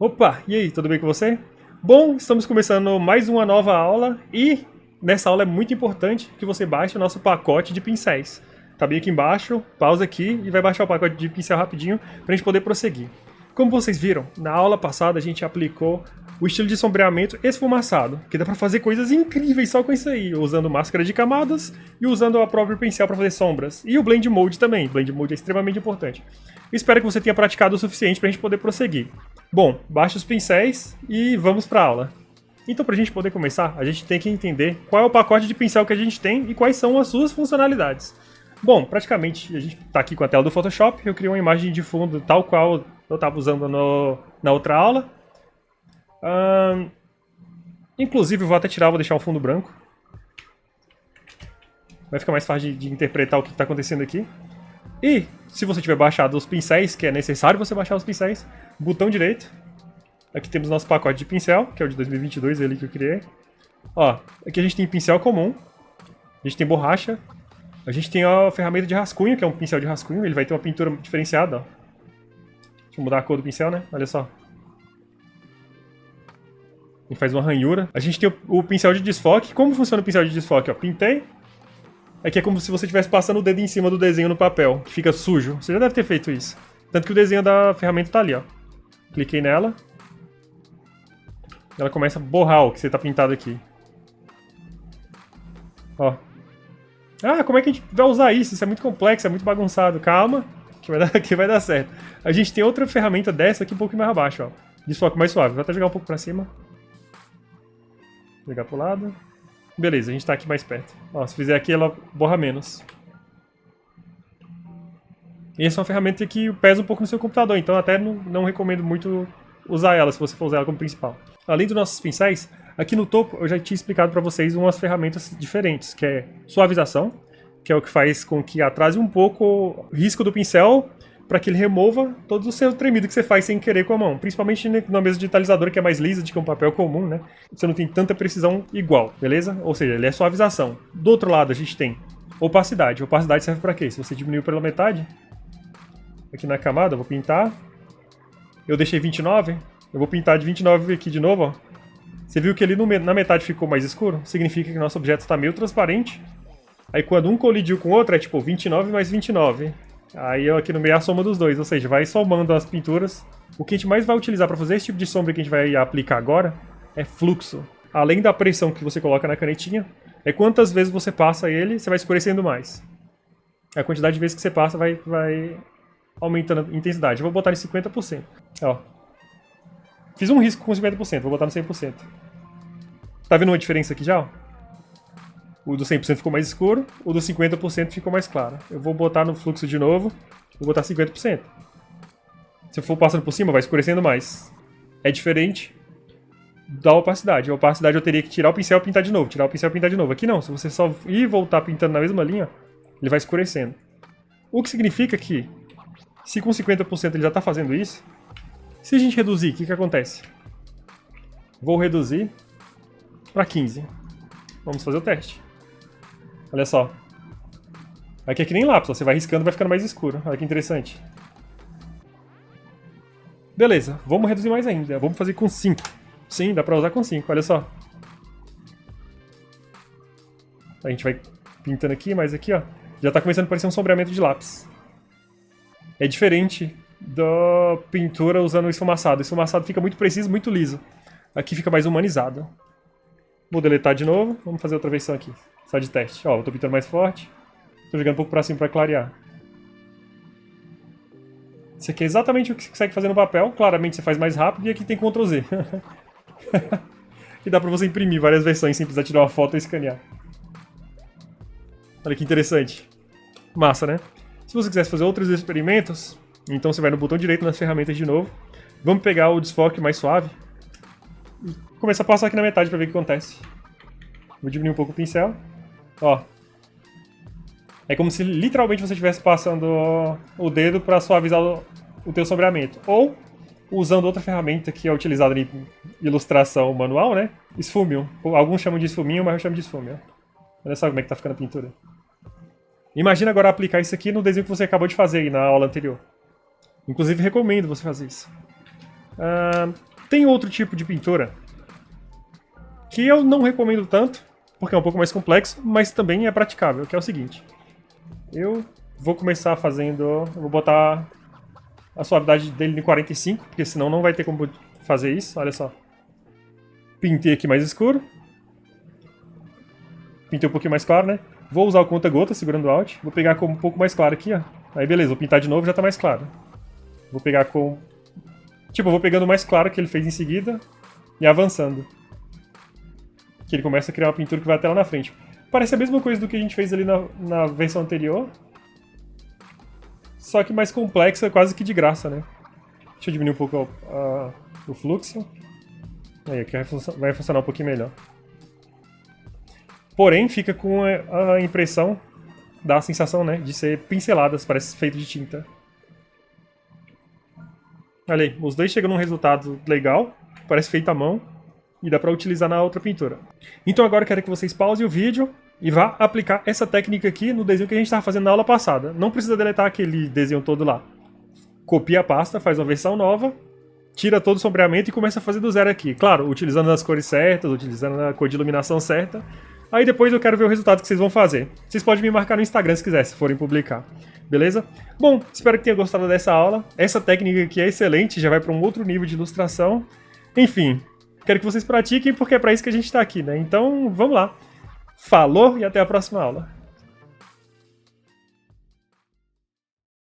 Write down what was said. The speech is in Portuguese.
Opa, e aí, tudo bem com você? Bom, estamos começando mais uma nova aula e nessa aula é muito importante que você baixe o nosso pacote de pincéis. Tá bem aqui embaixo, pausa aqui e vai baixar o pacote de pincel rapidinho para a gente poder prosseguir. Como vocês viram, na aula passada a gente aplicou o estilo de sombreamento esfumaçado, que dá para fazer coisas incríveis só com isso aí, usando máscara de camadas e usando o próprio pincel para fazer sombras. E o Blend Mode também, Blend Mode é extremamente importante. Espero que você tenha praticado o suficiente para a gente poder prosseguir. Bom, baixe os pincéis e vamos para a aula. Então, para a gente poder começar, a gente tem que entender qual é o pacote de pincel que a gente tem e quais são as suas funcionalidades. Bom, praticamente a gente está aqui com a tela do Photoshop, eu criei uma imagem de fundo tal qual eu estava usando na outra aula. Inclusive, eu vou até tirar, vou deixar o fundo branco. Vai ficar mais fácil de interpretar o que está acontecendo aqui. E, se você tiver baixado os pincéis, que é necessário você baixar os pincéis, botão direito. Aqui temos nosso pacote de pincel, que é o de 2022, ele que eu criei. Ó, aqui a gente tem pincel comum, a gente tem borracha, a gente tem a ferramenta de rascunho, que é um pincel de rascunho, ele vai ter uma pintura diferenciada, ó. Deixa eu mudar a cor do pincel, né? Olha só. Ele faz uma ranhura. A gente tem o pincel de desfoque. Como funciona o pincel de desfoque? Ó, pintei. Aqui é como se você estivesse passando o dedo em cima do desenho no papel, que fica sujo. Você já deve ter feito isso. Tanto que o desenho da ferramenta tá ali, ó. Cliquei nela. Ela começa a borrar o que você tá pintado aqui. Ó. Ah, como é que a gente vai usar isso? Isso é muito complexo, é muito bagunçado. Calma, que vai dar certo. A gente tem outra ferramenta dessa aqui um pouco mais abaixo, ó. Desfoque mais suave. Vou até jogar um pouco pra cima. Jogar pro lado. Beleza, a gente tá aqui mais perto. Ó, se fizer aqui, ela borra menos. E essa é uma ferramenta que pesa um pouco no seu computador, então até não recomendo muito usar ela, se você for usar ela como principal. Além dos nossos pincéis, aqui no topo eu já tinha explicado para vocês umas ferramentas diferentes, que é suavização, que é o que faz com que atrase um pouco o risco do pincel para que ele remova todo o seu tremido que você faz sem querer com a mão. Principalmente na mesa digitalizadora, que é mais lisa do que um papel comum, né? Você não tem tanta precisão igual, beleza? Ou seja, ele é suavização. Do outro lado a gente tem opacidade. Opacidade serve para quê? Se você diminuiu pela metade, aqui na camada, eu vou pintar. Eu deixei 29, eu vou pintar de 29 aqui de novo, ó. Você viu que ali na metade ficou mais escuro? Significa que nosso objeto está meio transparente. Aí quando um colidiu com o outro, é tipo 29 mais 29. Aí aqui no meio é a soma dos dois, ou seja, vai somando as pinturas. O que a gente mais vai utilizar para fazer esse tipo de sombra que a gente vai aplicar agora é fluxo. Além da pressão que você coloca na canetinha, é quantas vezes você passa ele, você vai escurecendo mais. A quantidade de vezes que você passa vai aumentando a intensidade. Eu vou botar em 50%. Ó. Fiz um risco com 50%, vou botar no 100%. Tá vendo uma diferença aqui já? Ó? O do 100% ficou mais escuro, o do 50% ficou mais claro. Eu vou botar no fluxo de novo, vou botar 50%. Se eu for passando por cima, vai escurecendo mais. É diferente da opacidade. A opacidade eu teria que tirar o pincel e pintar de novo, tirar o pincel e pintar de novo. Aqui não, se você só ir e voltar pintando na mesma linha, ele vai escurecendo. O que significa que, se com 50% ele já está fazendo isso, se a gente reduzir, o que acontece? Vou reduzir para 15. Vamos fazer o teste. Olha só. Aqui é que nem lápis, ó. Você vai riscando e vai ficando mais escuro. Olha que interessante. Beleza, vamos reduzir mais ainda. Vamos fazer com 5. Sim, dá pra usar com 5, olha só. A gente vai pintando aqui, mas aqui, ó. Já tá começando a parecer um sombreamento de lápis. É diferente da pintura usando o esfumaçado. O esfumaçado fica muito preciso, muito liso. Aqui fica mais humanizado. Vou deletar de novo. Vamos fazer outra versão aqui. Só de teste. Ó, eu tô pintando mais forte. Tô jogando um pouco pra cima pra clarear. Isso aqui é exatamente o que você consegue fazer no papel. Claramente você faz mais rápido. E aqui tem Ctrl Z. E dá pra você imprimir várias versões sem precisar tirar uma foto e escanear. Olha que interessante. Massa, né? Se você quiser fazer outros experimentos, então você vai no botão direito nas ferramentas de novo. Vamos pegar o desfoque mais suave. E começar a passar aqui na metade pra ver o que acontece. Vou diminuir um pouco o pincel. Ó. É como se literalmente você estivesse passando o dedo para suavizar o teu sombreamento. Ou usando outra ferramenta que é utilizada em ilustração manual, né? Esfumio. Alguns chamam de esfuminho, mas eu chamo de esfumio. Olha só como é que tá ficando a pintura. Imagina agora aplicar isso aqui no desenho que você acabou de fazer aí na aula anterior. Inclusive recomendo você fazer isso. Tem outro tipo de pintura que eu não recomendo tanto, porque é um pouco mais complexo, mas também é praticável, que é o seguinte. Eu vou começar fazendo... Eu vou botar a suavidade dele em 45, porque senão não vai ter como fazer isso. Olha só. Pintei aqui mais escuro. Pintei um pouquinho mais claro, né? Vou usar o conta-gota segurando o Alt. Vou pegar com um pouco mais claro aqui, ó. Aí beleza, vou pintar de novo, já tá mais claro. Vou pegar com... Tipo, eu vou pegando o mais claro que ele fez em seguida e avançando. Que ele começa a criar uma pintura que vai até lá na frente. Parece a mesma coisa do que a gente fez ali na versão anterior. Só que mais complexa, quase que de graça, né? Deixa eu diminuir um pouco o fluxo. Aí, aqui vai funcionar um pouquinho melhor. Porém, fica com a impressão, dá a sensação, né, de ser pinceladas, parece feito de tinta. Olha aí, os dois chegam num resultado legal, parece feito à mão, e dá pra utilizar na outra pintura. Então agora eu quero que vocês pausem o vídeo e vá aplicar essa técnica aqui no desenho que a gente estava fazendo na aula passada. Não precisa deletar aquele desenho todo lá. Copia a pasta, faz uma versão nova, tira todo o sombreamento e começa a fazer do zero aqui. Claro, utilizando as cores certas, utilizando a cor de iluminação certa. Aí depois eu quero ver o resultado que vocês vão fazer. Vocês podem me marcar no Instagram se quiser, se forem publicar. Beleza? Bom, espero que tenha gostado dessa aula. Essa técnica aqui é excelente, já vai para um outro nível de ilustração. Enfim, quero que vocês pratiquem porque é para isso que a gente está aqui, né? Então, vamos lá. Falou e até a próxima aula.